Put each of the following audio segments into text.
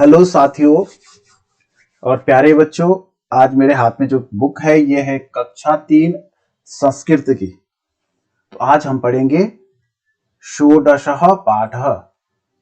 Hello साथियों और प्यारे बच्चों, आज मेरे हाथ में जो बुक है ये है कक्षा 3 संस्कृत की। तो आज हम पढ़ेंगे षोडशः पाठः।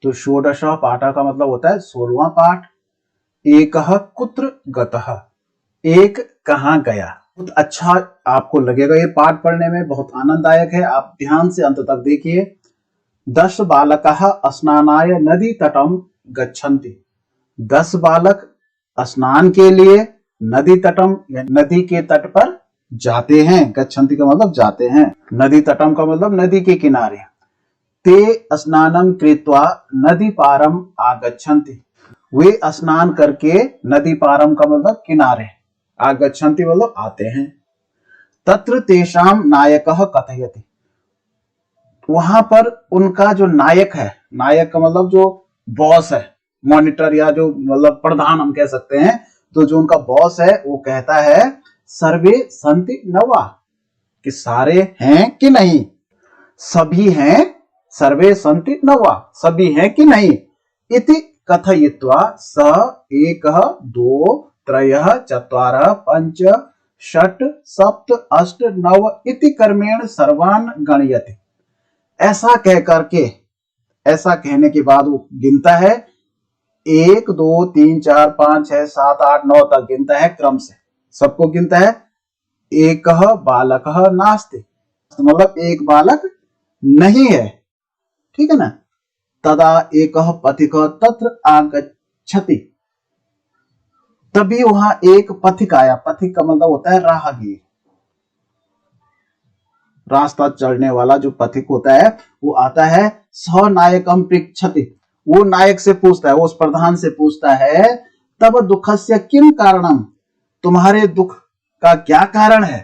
तो षोडशः पाठः का मतलब होता है 16वां पाठ। एकः कुत्र गतः, एक कहाँ गया। बहुत अच्छा आपको लगेगा ये पाठ पढ़ने में, बहुत आनंददायक है। आप ध्यान से अंत तक देखिए। 10 बालकाः स्नानाय नदी तटम गच्छन्ति। 10 बालक स्नान के लिए नदी तटम नदी के तट पर जाते हैं। गच्छन्ति का मतलब जाते हैं, नदी तटम का मतलब नदी के किनारे। ते स्नानम कृत्वा नदी पारम आगच्छन्ति, वे स्नान करके नदी पारम का मतलब किनारे, आगच्छन्ति मतलब आते हैं। तत्र तेषाम नायकः कथयति, वहां पर उनका जो नायक है, नायक का मतलब जो बॉस है, मॉनिटर या जो मतलब प्रधान हम कह सकते हैं, तो जो उनका बॉस है वो कहता है सर्वे सन्ति न वा, कि सारे हैं कि नहीं, सभी हैं, सर्वे सन्ति न वा, सभी हैं कि नहीं। इति कथयित्वा स एकः दो त्रयः चत्वारः पंच षट् सप्त अष्ट नव इति कर्मेण सर्वान् गणयति। ऐसा कह करके, ऐसा कहने के बाद वो गिनता है, 1 2 3 4 5 6 7 8 9 तक गिनता है, क्रम से सबको गिनता है। एकः बालकः नास्ति, मतलब एक बालक नहीं है, ठीक है ना। तदा एकः पथिकः तत्र आगच्छति, तभी वहां एक पथिक आया। पथिक का मतलब होता है राहगीर, रास्ता चढ़ने वाला जो पथिक होता है वो आता है। स नायकम पृच्छति, वो नायक से पूछता है, वो उस प्रधान से पूछता है, तब दुखस्य किम कारणम, तुम्हारे दुख का क्या कारण है।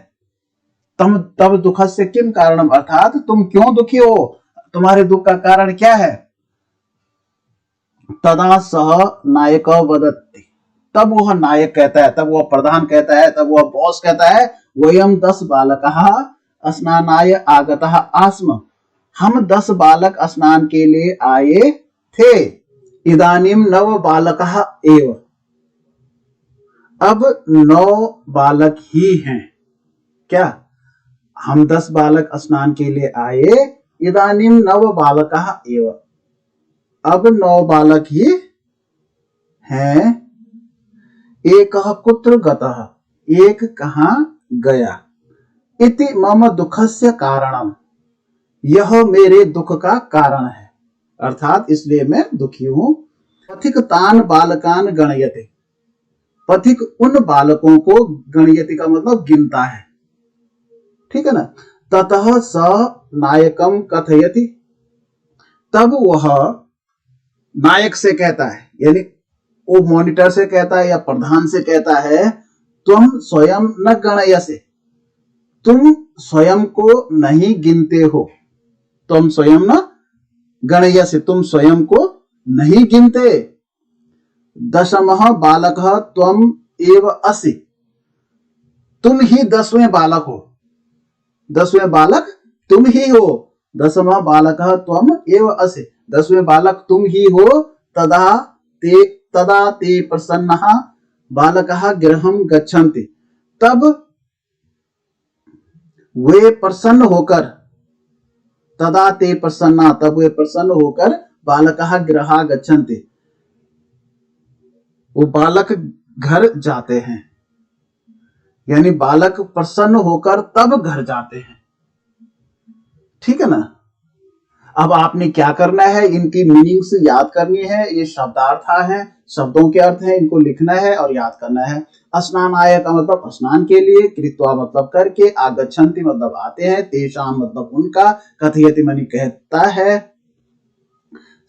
तब दुखस्य किम कारणम, अर्थात तुम क्यों दुखी हो, तुम्हारे दुख का कारण क्या है। तदा सह नायक वदति, तब वह नायक कहता है, तब वह प्रधान कहता है, तब वह बॉस कहता है, वयम 10 बालकाः स्नानाय आगतः आस्म, हम 10 बालक स्नान के लिए आए थे। इदानीम 9 बालकाः एव, अब 9 बालक ही हैं। क्या, हम 10 बालक स्नान के लिए आए, इदानीम 9 बालकाः एव, अब 9 बालक ही हैं। एकः कुत्र गतः, एक कहां गया। इति मम दुखस्य कारणम, यह मेरे दुख का कारण है, अर्थात इसलिए मैं दुखी हूं। पथिक तान बालकान गणयते, पथिक उन बालकों को, गणयति का मतलब गिनता है, ठीक है ना। ततः स नायकम कथयति, तब वह नायक से कहता है, यानी वो मॉनिटर से कहता है या प्रधान से कहता है, तुम स्वयं न गणयसे, तुम स्वयं को नहीं गिनते हो, तुम स्वयं न गणयसे, तुम स्वयं को नहीं गिनते। दशमः बालकः त्वम एव असि, तुम ही 10वें बालक हो, 10वें बालक तुम ही हो। दशमः बालकः त्वम एव असि, 10वें बालक तुम ही हो। तदा ते प्रसन्नः बालकाः गृहं गच्छन्ति, तब वे प्रसन्न होकर, तदा ते प्रसन्ना, तब वे प्रसन्न होकर बालकाः गृहा गच्छन्ति, वो बालक घर जाते हैं, यानी बालक प्रसन्न होकर तब घर जाते हैं, ठीक है ना। अब आपने क्या करना है, इनकी मीनिंग्स याद करनी है। ये शब्दार्थ है, शब्दों के अर्थ है, इनको लिखना है और याद करना है। स्नानाय का मतलब स्नान के लिए, कृत्वा मतलब करके, आगच्छन्ति मतलब आते हैं, तेषाम मतलब उनका, कथयति माने कहता है,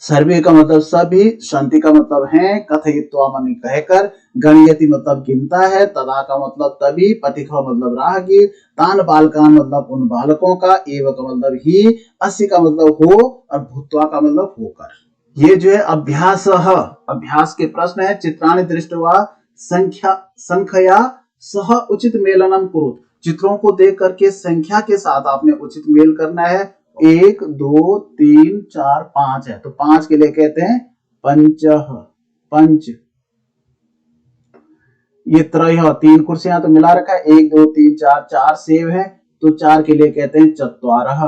सर्वे का मतलब सभी, शांति का मतलब है, कथयित्वा माने कहकर, गणयति मतलब गिनता है, तदा का मतलब तभी, पथिक मतलब राहगीर, तान बालकान मतलब उन बालकों का, एव का मतलब ही, अस्य का मतलब हो, और भूत्वा का मतलब होकर। ये जो है अभ्यास, अभ्यास के प्रश्न है। चित्राणि दृष्ट्वा संख्या सह उचित मेलनम कुरुत, चित्रों को देख करके संख्या के साथ आपने उचित मेल करना है। 1 2 3 4 5 है, तो 5 के लिए कहते हैं पंचः, पंच। ये त्रय, 3 कुर्सियां तो मिला रखा है, 1 2 3 4, 4 सेव है तो 4 के लिए कहते हैं चत्वारः।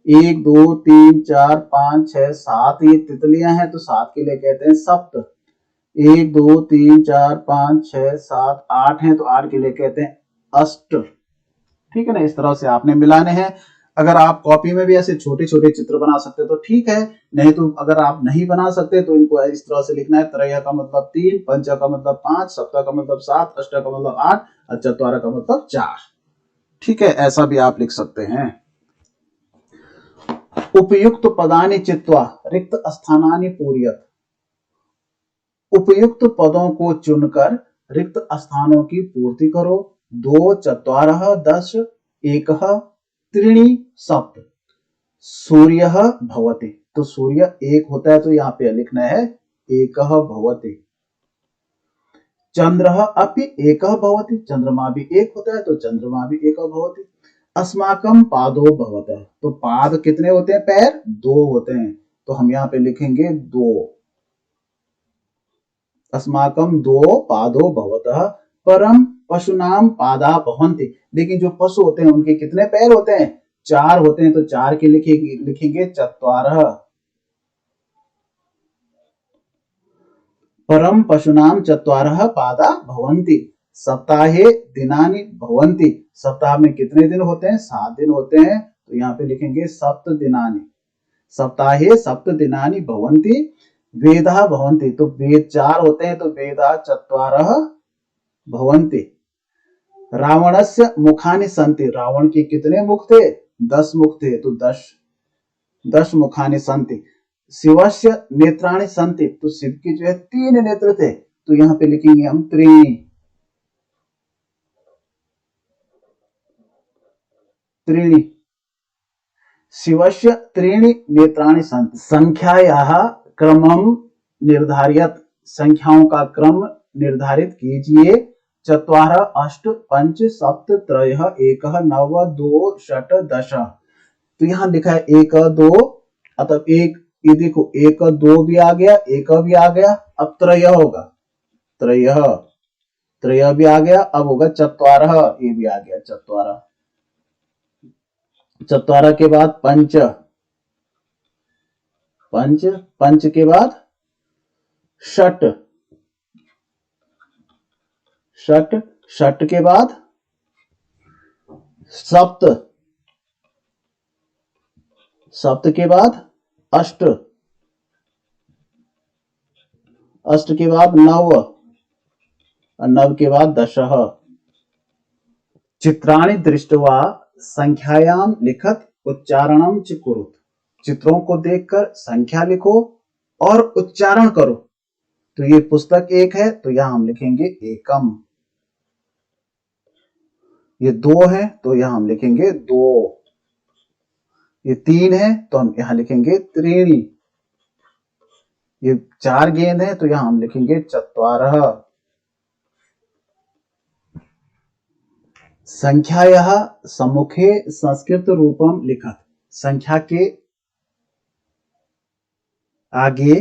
1 2 3 4 5 6 7 ये तितलियां हैं तो 7 के लिए कहते हैं सप्त। 1 2 3 4 5 6 7 8 हैं तो 8 के लिए कहते हैं अष्ट। ठीक है ना, इस तरह से आपने मिलाने हैं। अगर आप कॉपी में भी ऐसे छोटे छोटे चित्र बना सकते तो ठीक है, नहीं तो अगर आप नहीं बना सकते तो इनको इस तरह से लिखना है। त्रय का मतलब 3, पंच का मतलब 5, सप्त का मतलब 7, अष्ट का मतलब 8 और चत्वार का मतलब 4। ठीक है, ऐसा भी आप लिख सकते हैं। उपयुक्त पदानि चित्वा रिक्त स्थानानि पूरयत। उपयुक्त पदों को चुनकर रिक्त स्थानों की पूर्ति करो। 2 चत्वारः 10, 1 त्रीणि सप्त। सूर्य भवति, तो सूर्य 1 होता है तो यहाँ पे लिखना है 1 भवति। चंद्र अपि 1 भवति, चंद्रमा भी 1 होता है तो चंद्रमा भी 1 भवति। अस्माकं पादो भवतः, तो पाद कितने होते हैं, पैर 2 होते हैं तो हम यहाँ पे लिखेंगे 2। अस्माकं 2 पादो भवतः। परम पशुनाम पादा भवन्ति, लेकिन जो पशु होते हैं उनके कितने पैर होते हैं, 4 होते हैं तो 4 के लिखेंगे चत्वारः। परम पशुनाम चत्वारः पादा भवन्ति। सप्ताहे दिनानि भवन्ति, सप्ताह में कितने दिन होते हैं, 7 दिन होते हैं तो यहाँ पे लिखेंगे सप्त दिनानि। सप्ताहे सप्त दिनानि भवन्ति। वेदा भवन्ति, तो वेद 4 होते हैं तो वेदा चत्वारः भवन्ति। रावणस्य मुखानि सन्ति, रावण के कितने मुख थे, 10 मुख थे तो 10 मुखानि सन्ति। शिवस्य नेत्राणि सन्ति, तो शिव के जो है 3 नेत्र थे तो यहाँ पे लिखेंगे हम त्रीणि। त्रीणि, शिवस्य त्रीणि नेत्राणि सन्ति। संख्यायाः क्रमं निर्धारयत, संख्याओं का क्रम निर्धारित कीजिए। 4 8 5 7 3 1 9 2 6 10, तो यहाँ लिखा है 1 2, मतलब एक, ये देखो 1 2 भी आ गया, 1 भी आ गया, अब त्रय होगा, त्रय त्रय भी आ गया, अब होगा चत्वारः, ये भी आ गया चत्वारः। चत्वारः के बाद पंच, पंच पंच के बाद षट, षट षट के बाद सप्त, सप्त के बाद अष्ट, अष्ट के बाद नव, नव के बाद दशः। चित्राणि दृष्ट्वा संख्यायाम लिखत उच्चारणम च कुरुत, चित्रों को देखकर संख्या लिखो और उच्चारण करो। तो ये पुस्तक 1 है तो यहां हम लिखेंगे एकम। ये 2 है तो यहां हम लिखेंगे 2। ये 3 है तो हम यहां लिखेंगे त्रीणि। ये 4 गेंद है तो यहां हम लिखेंगे चत्वारः। संख्यायाः सम्मुखे संस्कृत रूपम लिखत, संख्या के आगे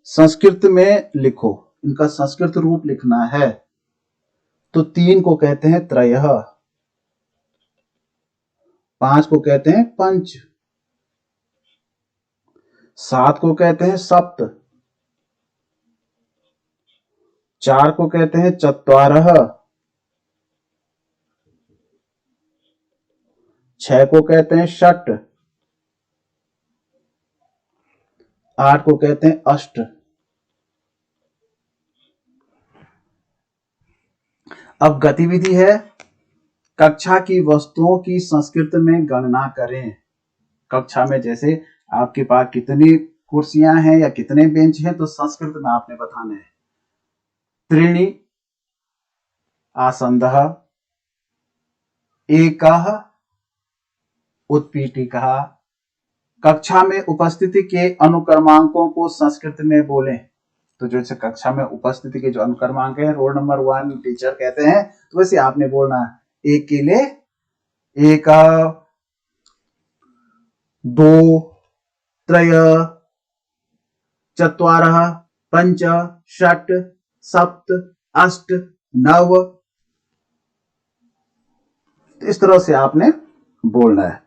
संस्कृत में लिखो, इनका संस्कृत रूप लिखना है। तो 3 को कहते हैं त्रयः, 5 को कहते हैं पंच, 7 को कहते हैं सप्त, 4 को कहते हैं चत्वारः, 6 को कहते हैं षट, 8 को कहते हैं अष्ट। अब गतिविधि है, कक्षा की वस्तुओं की संस्कृत में गणना करें। कक्षा में जैसे आपके पास कितनी कुर्सियां हैं या कितने बेंच हैं तो संस्कृत में आपने बताना है। त्रीणि आसन्दः, एकः उत्पीठिकः। कक्षा में उपस्थिति के अनुक्रमांकों को संस्कृत में बोलें। तो जैसे कक्षा में उपस्थिति के जो अनुक्रमांक है, रोल नंबर 1 टीचर कहते हैं, तो वैसे आपने बोलना है। 1 के लिए 1 2 3 4 पंच, षट, सप्त, अष्ट, नव। इस तरह से आपने बोलना है।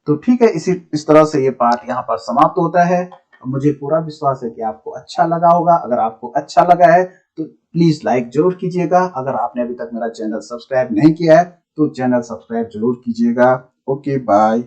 तो ठीक है, इस तरह से ये पाठ यहाँ पर समाप्त होता है। मुझे पूरा विश्वास है कि आपको अच्छा लगा होगा। अगर आपको अच्छा लगा है तो प्लीज लाइक जरूर कीजिएगा। अगर आपने अभी तक मेरा चैनल सब्सक्राइब नहीं किया है तो चैनल सब्सक्राइब जरूर कीजिएगा। Okay, bye.